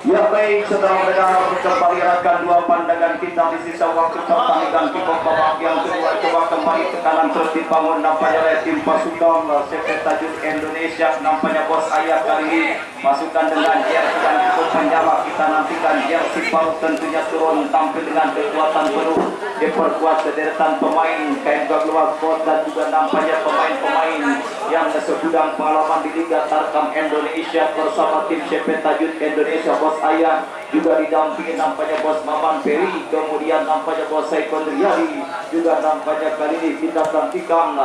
Ya baik, setelah mendengar kembali rekan dua pandangan kita di sisa waktu pertandingan kick-off babak yang kedua, coba kembali tekanan terus dibangun nampaknya oleh tim pasukan CP Tajuk Indonesia. Nampaknya bos ayah kali ini masukkan dengan jersey yang cukup menyala. Kita nantikan jersey baru tentunya turun tampil dengan kekuatan penuh, diperkuat sederetan pemain kain luar kot dan juga nampaknya pemain-pemain yang segudang pengalaman di Liga Tarkam Indonesia bersama tim CP Tajuk Indonesia. Bos ayah juga didampingi nampaknya bos Maman Peri, kemudian nampaknya bos Saikon Riyadi, juga nampaknya kali ini kita nantikan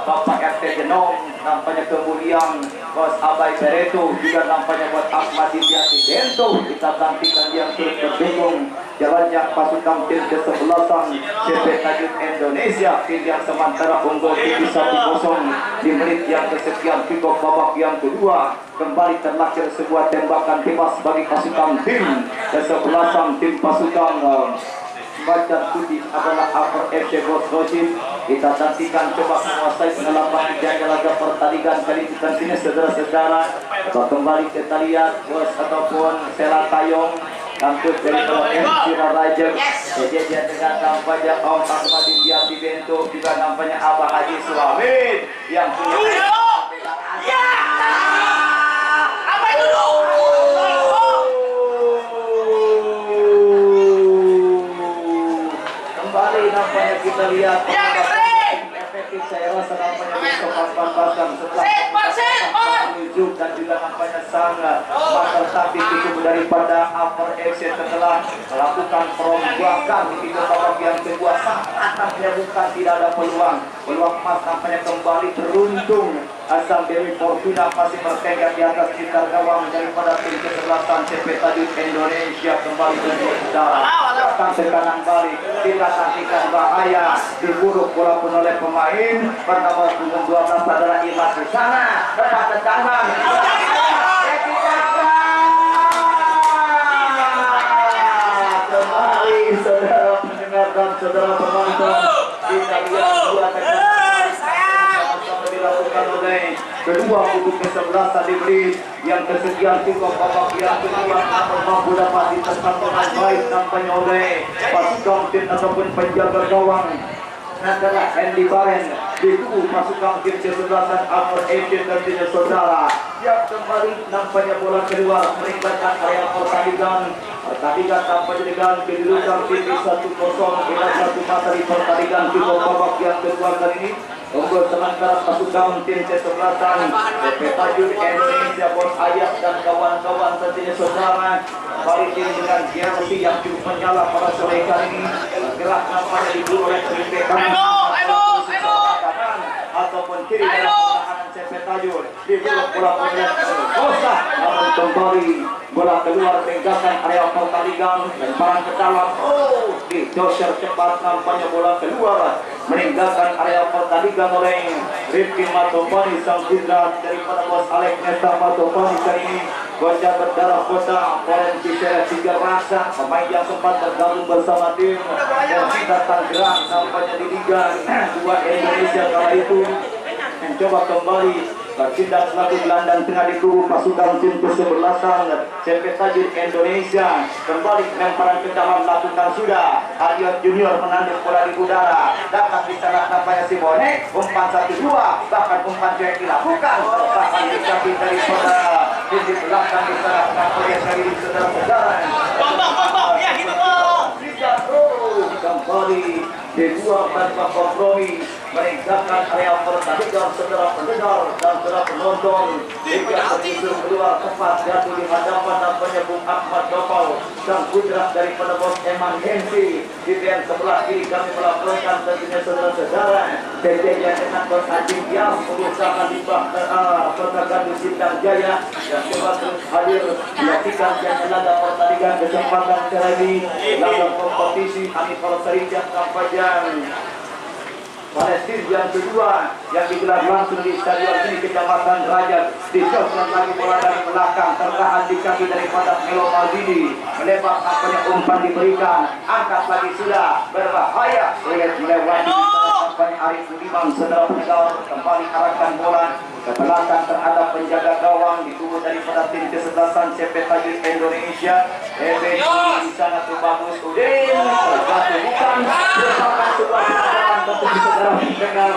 Bapak RT Genong, nampaknya kemudian bos Abai Bereto, juga nampaknya bos Ahmad Didiati Bento. Kita nantikan yang terus berdukung jalannya pasukan tim ke-11 CP Tajuk Indonesia, tim yang sementara unggul TV 1-0 di menit yang kesekian kick-off babak yang kedua. Kembali terlahir sebuah tembakan bebas bagi pasukan tim ke-11 tim pasukan Bacan Putih adalah Upper FC Bos Rojim. Kita nantikan coba menguasai pengalaman jaga laga pertandingan kali ini saudara-saudara. Kembali kita lihat bos ataupun Sela Tayong Kampus dari MC Raja. Jadi dia dengan nampaknya Om Ahmad Didiati Bento, juga nampaknya Abah Haji Suamin yang punya kembali nampaknya kita lihat efektif. Saya rasa nampaknya bisa pas-pasan setelah menuju dan juga nampaknya sangat maka tapi itu daripada Upper FC setelah melakukan perombakan di tiga babak yang kedua saatnya bukan tidak ada peluang emas nampaknya kembali teruntung. Asal Dewi Fortuna masih bertengger di atas sekitar gawang daripada tim ke-11 CP Tajuk Indonesia. Kembali untuk saudara akan tekanan balik, kita nantikan bahaya diburuk walaupun oleh pemain bernama 12 adalah Imas di sana tempat tendangan kembali saudara pendengar dan saudara penonton. Kita lihat dua tendangan dilakukan oleh kedua kubu ke-11 tadi menit yang kesekian kick-off babak yang kedua, namun mampu dapat ditekan dengan baik nampaknya oleh pasukan tim ataupun penjaga gawang adalah Andy Baren di tubuh pasukan tim ke-11 Upper FC tentunya saudara. Yang kembali nampaknya bola keluar meninggalkan area pertandingan tampaknya dengan kedudukan tim 1-0 dengan satu masa di pertandingan kick-off babak yang kedua kali ini. Unggul sementara pasukan tim ke-11 CP Tajuk Indonesia bos ayah dan kawan-kawan tentunya saudara. Kembali tim dengan jersey yang cukup menyala pada sore kali ini. Gerak nampaknya diburu oleh tim kanan ataupun kiri dalam pertahanan CP Tajuk. Diburu bola Kosa, namun kembali bola keluar meninggalkan area pertandingan dan barang ke dalam. Didoser cepat nampaknya bola keluar meninggalkan area pertandingan oleh Rifki Matopani sang putra daripada bos Alex Nesta Matopani kali ini. Wajah berdarah kota Forensik Tiga Rasa, pemain yang sempat bergabung bersama tim dan kita Tangerang nampaknya di Liga 2 Indonesia kala itu mencoba kembali bertindak selaku gelandang tengah di kubu pasukan tim ke-11 CP Tajuk Indonesia. Kembali lemparan ke dalam lakukan sudah Aryo Junior menanduk bola di udara, dapat diserang nampaknya si Bonek, umpan 1-2 bahkan umpan yang dilakukan bahkan dikaki daripada tim di belakang diserang nampaknya dari saudara-saudara ya gitu kembali di dua tanpa kompromi meninggalkan area pertandingan saudara pendengar dan saudara penonton. Jika begitu keluar tepat jatuh di hadapan nampaknya nampaknya Bung Ahmad Dopal sang putra daripada Bos Eman Hensi. Di band sebelah kiri kami melaporkan tentunya saudara-saudara tentunya dengan Bos Haji yang berusaha di Kota Gandus Sindang Jaya yang coba terus hadir dilakukan yang laga pertandingan kesempatan kali ini laga kompetisi anniversary jam kampanye Palestina yang kedua yang digelar langsung di Stadion ini Kecamatan Raja. Dicopot lagi bola dari belakang tertahan di kaki daripada Melo Maldini, melempar nampaknya umpan diberikan, angkat lagi sudah berbahaya oleh melewati nampaknya Arif Budiman. Saudara penegak kembali arahkan bola ke belakang terhadap penjaga gawang di tubuh daripada tim kesebelasan CP Tajik Indonesia. di sana tuh bagus Udin terjatuh bukan merupakan sebuah tindakan untuk saudara mendengar.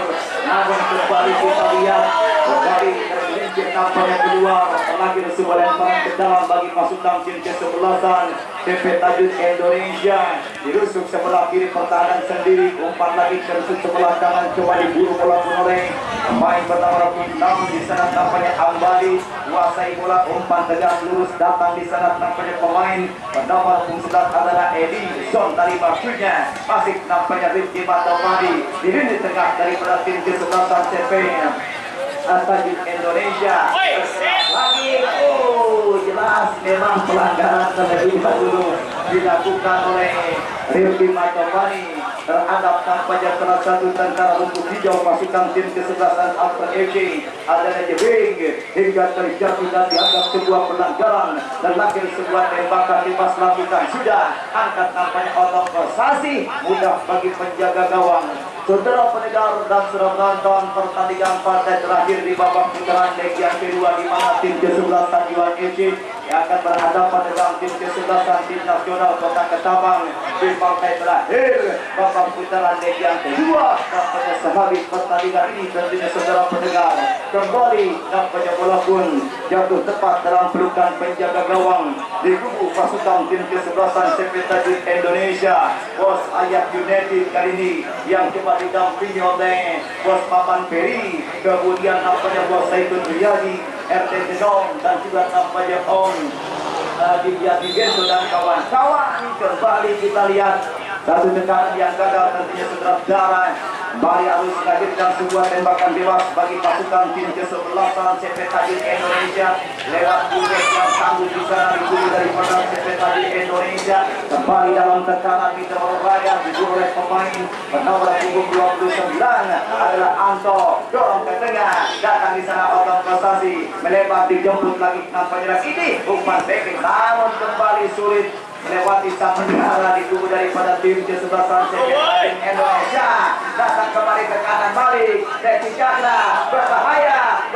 Namun kembali kita lihat dari tergelincir nampaknya keluar lagi sebuah lemparan ke dalam bagi pasukan tim kesebelasan CP Tajik Indonesia. Dirusuk sebelah kiri pertahanan sendiri, umpan lagi terusuk sebelah kanan, coba diburu bola oleh pemain bernama Nam. Di sana nampaknya Ambali kuasai bola, umpan tegak lurus datang di sana nampaknya pemain bernama Sebelah adalah Edi Zon dari maksudnya masih nampaknya Rizky Matopadi di lini tengah daripada tim kesebelasan CP Tajik Indonesia. Lagi, jelas memang pelanggaran terlebih dahulu dilakukan oleh Rizky Matopadi terhadap tampaknya salah satu tentara rumput hijau pasukan tim kesebelasan Alpha FC adalah Jebing hingga terjadi dan dianggap sebuah pelanggaran dan lahir sebuah tembakan bebas lakukan. Sudah angkat tampaknya otorisasi mudah bagi penjaga gawang. Saudara pendengar dan saudara penonton, pertandingan partai terakhir di babak putaran leg yang kedua di mana tim kesebelasan Iwan FC yang akan berhadapan dengan tim kesebelasan tim nasional Kota Ketapang di partai terakhir babak putaran leg yang kedua. Nampaknya sehabis pertandingan ini tentunya saudara pendengar kembali nampaknya bola pun jatuh tepat dalam pelukan penjaga gawang di kubu pasukan tim kesebelasan CP Tajik Indonesia. Bos Ayak United kali ini yang coba didampingi oleh Bos Papan Peri, kemudian nampaknya Bos Saidun Riyadi, RT Gedong dan juga nampaknya Om Dibiati Gento dan kawan-kawan. Kembali kita lihat satu tekanan yang gagal tentunya saudara-saudara. Kembali harus menghadirkan sebuah tembakan bebas bagi pasukan tim kesebelasan CP Tajik Indonesia lewat bulet yang tangguh di sana diburu daripada CP Tajik Indonesia. Kembali dalam tekanan di Jawa Raya diburu oleh pemain bernomor punggung 29 adalah Anto, dorong ke tengah, datang di sana otorisasi melebar dijemput lagi nampaknya lagi ini umpan backing, namun kembali sulit melewati sang penjara di tubuh daripada tim kesebelasan CP Tajik Indonesia. Datang kembali ke kanan balik Desi Chandra, berbahaya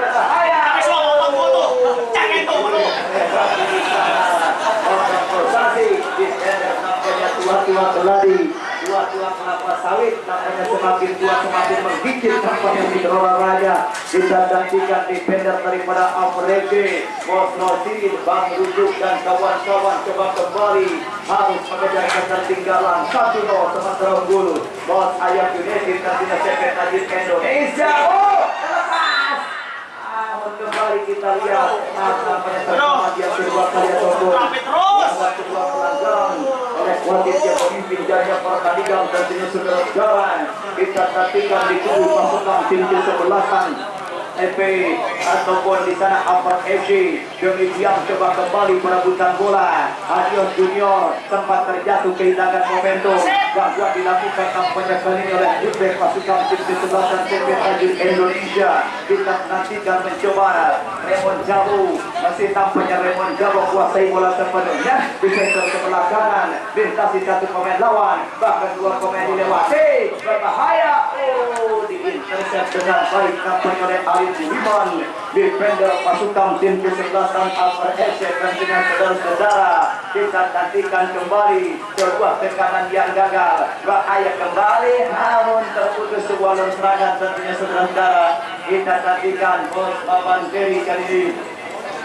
prosesi di nampaknya tua-tua keladi, tua-tua kelapa sawit nampaknya semakin tua semakin menggigit nampaknya di Rola Raja. Kita gantikan defender daripada Alfrede, Bos Nordin, Bang Rujuk dan kawan-kawan coba kembali harus mengejar ketertinggalan 1-0 sementara unggul Bos Ayak United nantinya CP Tajik Indonesia. Terlepas kembali kita lihat nampaknya terjadi dia kedua kali ataupun sebuah pelanggaran oleh wasit yang memimpin jalannya pertandingan tentunya saudara-saudara. Kita nantikan di kubu pasukan tim kesebelasan EP ataupun di sana Alpha FC. Demikian coba kembali perebutan bola. Adios Junior sempat terjatuh kehilangan momentum. Gangguan dilakukan nampaknya kali ini oleh Uzbek pasukan tim kesebelasan CP Tajik Indonesia. Kita nantikan mencoba Raymond Jabo, masih tampaknya Raymond Jabo kuasai bola sepenuhnya di sektor sebelah kanan, lintasi satu pemain lawan, bahkan dua pemain dilewati, berbahaya. Diintercept dengan baik nampaknya oleh Arif Budiman, defender pasukan tim kesebelasan Alpha FC. Dengan saudara-saudara kita nantikan kembali sebuah tekanan yang gagal, bahaya kembali namun terputus sebuah serangan tentunya saudara-saudara. Kita nantikan Bos Papan Peri kali ini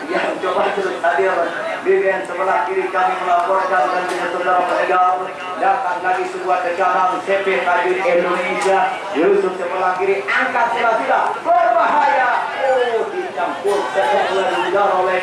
yang coba terus hadir di bagian sebelah kiri. Kami melaporkan tentunya saudara pendengar datang lagi sebuah tekanan CP Tajik Indonesia. Yusuf sebelah kiri angkat sudah berbahaya. Dicampur setelah oleh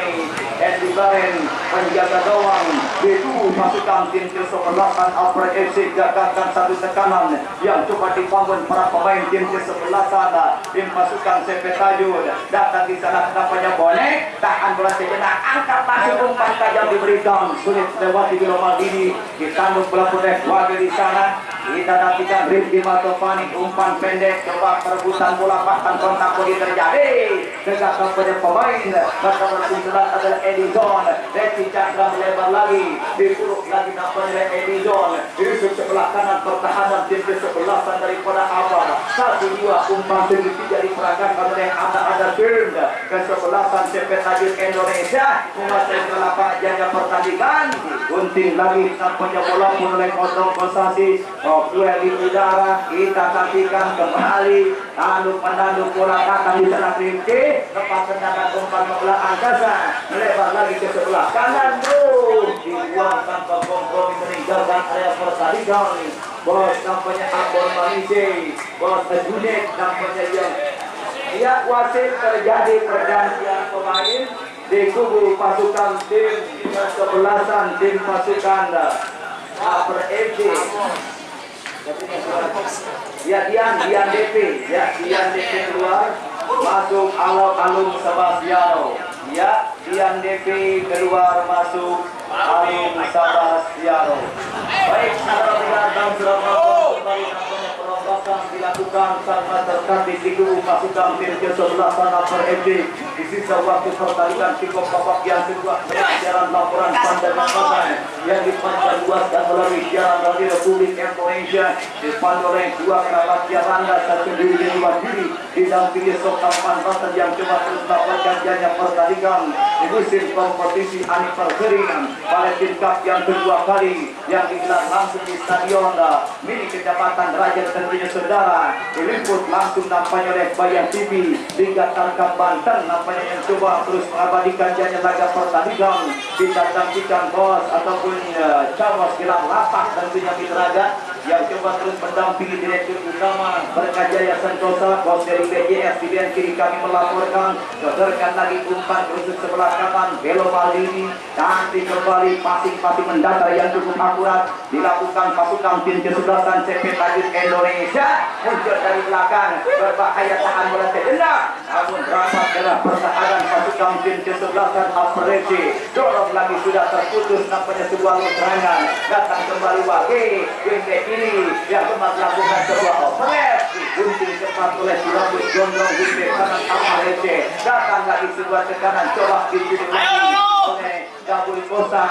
Eddie Baren penjaga gawang itu pasukan tim kesebelasan Alfred FC gagakan satu tekanan yang coba dibangun para pemain tim kesebelasan tim pasukan CP Tajud datang di sana tampaknya bonek tahan bola sejenak angkat langsung umpan tajam diberikan sulit lewati Biro Maldini ditanduk bola pendek wakil di sana. Kita nantikan Rizky Matopani umpan pendek coba perebutan bola bahkan kontak bodi terjadi dekat kepada pemain bersama sundulan adalah Edison Reci Chandra melebar lagi dipuruk lagi nampaknya Edison Yusuf sebelah kanan pertahanan tim kesebelasan daripada Awal 1-2 umpan segitiga diperagakan oleh ada tim kesebelasan CP Tajud Indonesia menguasai kelapa jaga pertandingan gunting lagi nampaknya bola pun oleh kosong posasi duel di udara kita saksikan kembali tanduk bola akan di sana Rizky lepas tendangan umpan bola angkasa melebar lagi ke sebelah kanan dibuang tanpa kompromi meninggalkan area pertandingan bos nampaknya Abon Malise bos Junet nampaknya yang wasit terjadi pergantian pemain di kubu pasukan tim kesebelasan tim pasukan Upper FC. Ya Dian DP keluar masuk Alum Sebastiano. Ya Dian DP keluar masuk Alum Sebastiano. Baik saudara dan saudara perombakan dilakukan sama terkait di kubu pasukan tim kesebelasan Upper FC. Di sisa waktu pertandingan kick-off babak yang kedua siaran laporan pandangan yang dipanjangluaskan melalui siaran dari Republik Indonesia dipandu oleh dua kerabat Yaranda satu diri dan dua diri didampingi Sokam Pantasan yang coba terus mendapatkan jaya pertandingan di musim kompetisi anniversary Palestine Cup yang kedua kali yang digelar langsung di stadion milik Kecamatan Raja tentunya saudara diliput langsung nampaknya oleh Bayan TV Liga Tangkap Banten nampaknya yang coba terus mengabadikan jaya laga pertandingan kita saksikan bos ataupun cawas gelar lapak tentunya Mitraga yang coba terus mendampingi direktur utama Berkajaya Sentosa bos dari BJS di kiri kami melaporkan keterkan lagi umpan terus sebelah kanan Belo Maldini nanti kembali passing mendatar yang cukup akurat dilakukan pasukan tim kesebelasan CP Tajud Indonesia muncul dari belakang berbahaya tahan bola sejenak namun rapat adalah pertahanan pasukan tim kesebelasan Upper FC dorong lagi sudah terputus nampaknya sebuah serangan datang kembali Wage Wenge ini yang sempat melakukan sebuah offset gunting cepat oleh Surabaya Gondrong Wenge kanan Upper FC datang lagi sebuah tekanan coba dipilih lagi oleh Gabul Kosa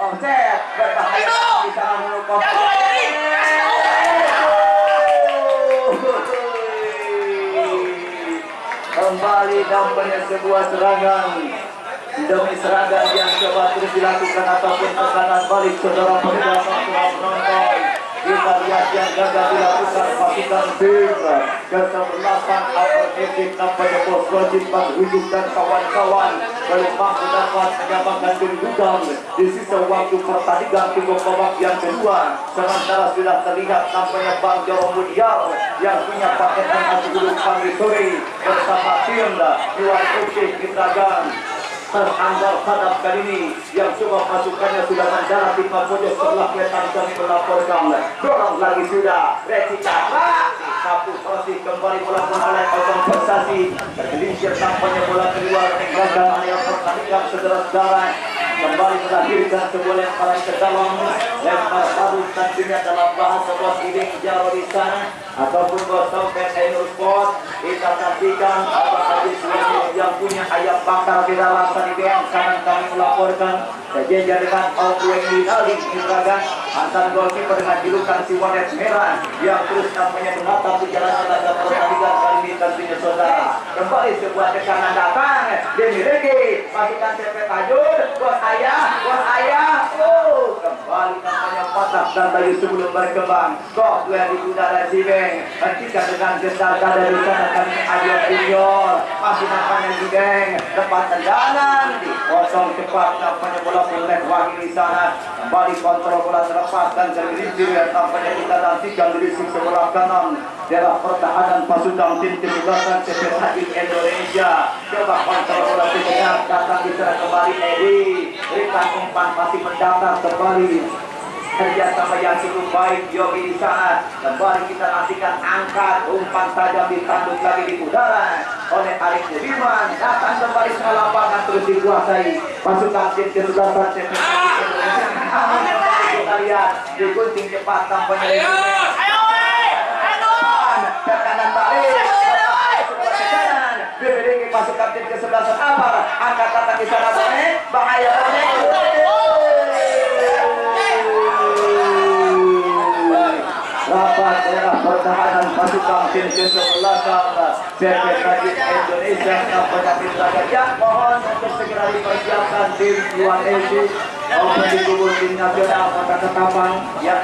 offset berbahaya di sana menukar kembali nampaknya sebuah serangan demi serangan yang coba terus dilakukan ataupun tekanan balik saudara penonton kita lihat yang gagal dilakukan pasukan tim kesebelasan Upper FC nampaknya bos Wajib Hujuk dan kawan-kawan belum mampu dapat menyamakan kedudukan di sisa waktu pertandingan kick-off babak yang kedua sementara sudah terlihat nampaknya Bang Joro Mudial yang punya paket dengan sebelum pagi sore bersama tim Iwan Putih Mitragan teranggar hadap kali ini yang coba pasukannya sudah mendarat di pojok sebelah wetan kami melaporkan dorong lagi sudah Reci Chandra satu posisi kembali bola oleh kompensasi tergelincir tampaknya bola keluar meninggalkan area pertandingan saudara-saudara kembali melahirkan sebuah lemparan ke dalam lempar baru tentunya dalam bahasa bos ini jauh di sana ataupun bos Tompen Sport kita saksikan apa hadis yang punya ayam bakar di dalam tadi yang kanan kami melaporkan sejajar dengan Owen Dinali Mitragan mantan golkiper dengan julukan si Wanet Merah yang terus namanya menatap perjalanan laga pertandingan kali ini tentunya saudara kembali sebuah tekanan datang Demi Regi pasukan CP Tajud bos ayah kembali namanya patah dan bayu sebelum berkembang kok duel di udara Zibeng hentikan dengan gestar dari sana kami Ayo Junior masih nampaknya Zibeng tepat tendangan kosong cepat nampaknya bola oleh Wahid di sana kembali kontrol bola terlepas dan tergelincir nampaknya kita nantikan dari sisi sebelah kanan dalam pertahanan pasukan tim kesebelasan CPSI Indonesia. Coba kontrol bola sejenak, datang diserang kembali Edi. Berikan umpan masih mendatar kembali. Kerjasama yang cukup baik Yogi di sana. Kembali kita nantikan angkat umpan saja ditanduk lagi di udara oleh Arif Budiman. Datang kembali ke lapangan terus dikuasai pasukan tim kesebelasan CPSI Indonesia. Kita lihat digunting cepat tampaknya. Ke kanan balik. Dimiliki pasukan tim kesebelasan apa? Angkat datang di sana Bonek. Bahaya Bonek. Rapat daerah pertahanan pasukan tim kesebelasan CPSI Indonesia nampaknya Mitra Gajah. Mohon untuk segera dipersiapkan tim Iwan FC maupun di kubu tim nasional Kota Ketapang ya,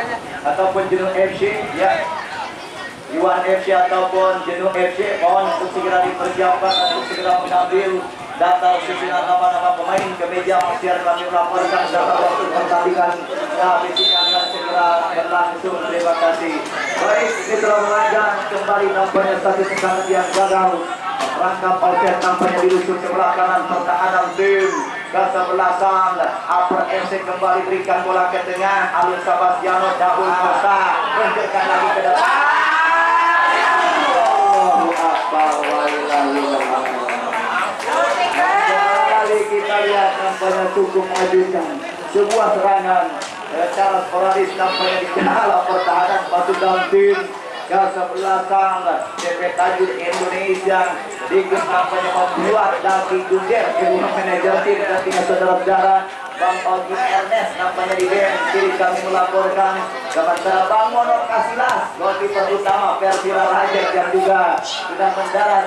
ataupun Jenuh FC ya. Iwan FC ataupun Jenuh FC mohon untuk segera dipersiapkan untuk segera mengambil data susunan nama-nama pemain ke meja siar kami melaporkan data waktu pertandingan habis ini akan segera berlangsung. Terima kasih. Baik, Mitra Melajang kembali nampaknya satu serangan yang gagal. Rangka Palset nampaknya diusut sebelah kanan pertahanan tim kesebelasan. Upper FC kembali berikan bola ke tengah. Alun Sebastiano Daun Kosta menunjukkan lagi ke depan. Kembali kita lihat nampaknya cukup mengajukan sebuah serangan secara sporadis nampaknya di dalam pertahanan pasukan tim kesebelasan CPSI Indonesia. Dikit nampaknya membuat Daki Dunder kedua manajer tim dan tiga saudara-saudara Bang Ogi Ernest nampaknya di bench kiri kami melaporkan sementara Bang Monor Kasilas goalkeeper utama Persira Raja yang juga sudah mendarat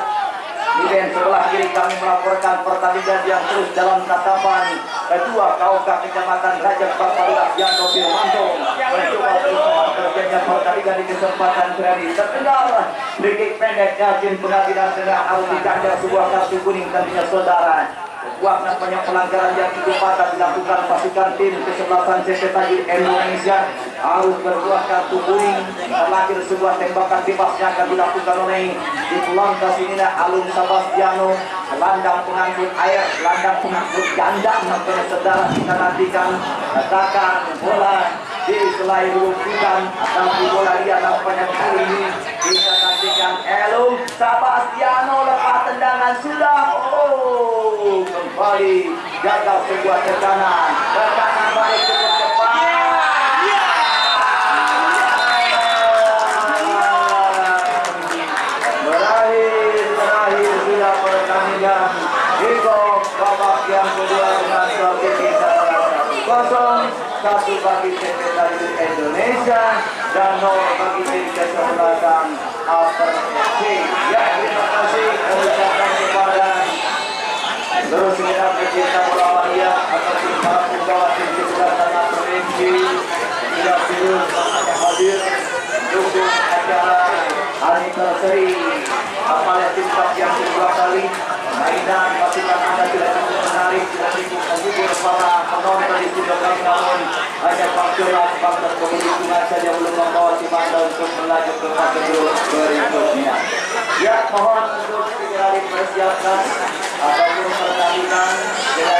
di bench sebelah kiri kami melaporkan pertandingan yang terus dalam tatapan ketua KOK Kecamatan Raja Paparulas yang Dopir Manto mencoba untuk kerjanya pertandingan di kesempatan berani tertinggal free pendek Yajin Pengadilan Tengah harus diganjar sebuah kartu kuning tentunya saudara. Buat nampaknya pelanggaran yang cukup fatal dilakukan pasukan tim kesebelasan CPSI Indonesia harus berbuah kartu kuning. Terlahir sebuah tembakan bebas yang akan dilakukan oleh di pelanggas ini Alun Sebastiano. Gelandang pengangkut air, gelandang pengangkut ganda nampaknya saudara kita nantikan katakan bola di selai rupikan tapi bola dia nampaknya kali ini kita nantikan Alun Sebastiano lepas tendangan sudah kembali gagal sebuah tekanan balik cukup cepat berakhir sudah pertandingan di babak yang kedua dengan skor 1 bagi CPSI Indonesia dan 0 bagi tim kesebelasan Upper FC. Ya, terima kasih ucapkan kepada terus segenap pecinta bola Maria ataupun para penggawa tim kesebelasan Upper FC tidak virus hadir dukung acara anniversary Palestina yang kedua kali. Mainan pastikan Anda tidak cukup menarik, tidak cukup menghibur para penonton di studio kami, namun hanya faktual faktor keuntungan saja belum membawa tim Anda untuk melaju ke fase grup berikutnya. Ya, mohon untuk segera dipersiapkan ataupun pertandingan.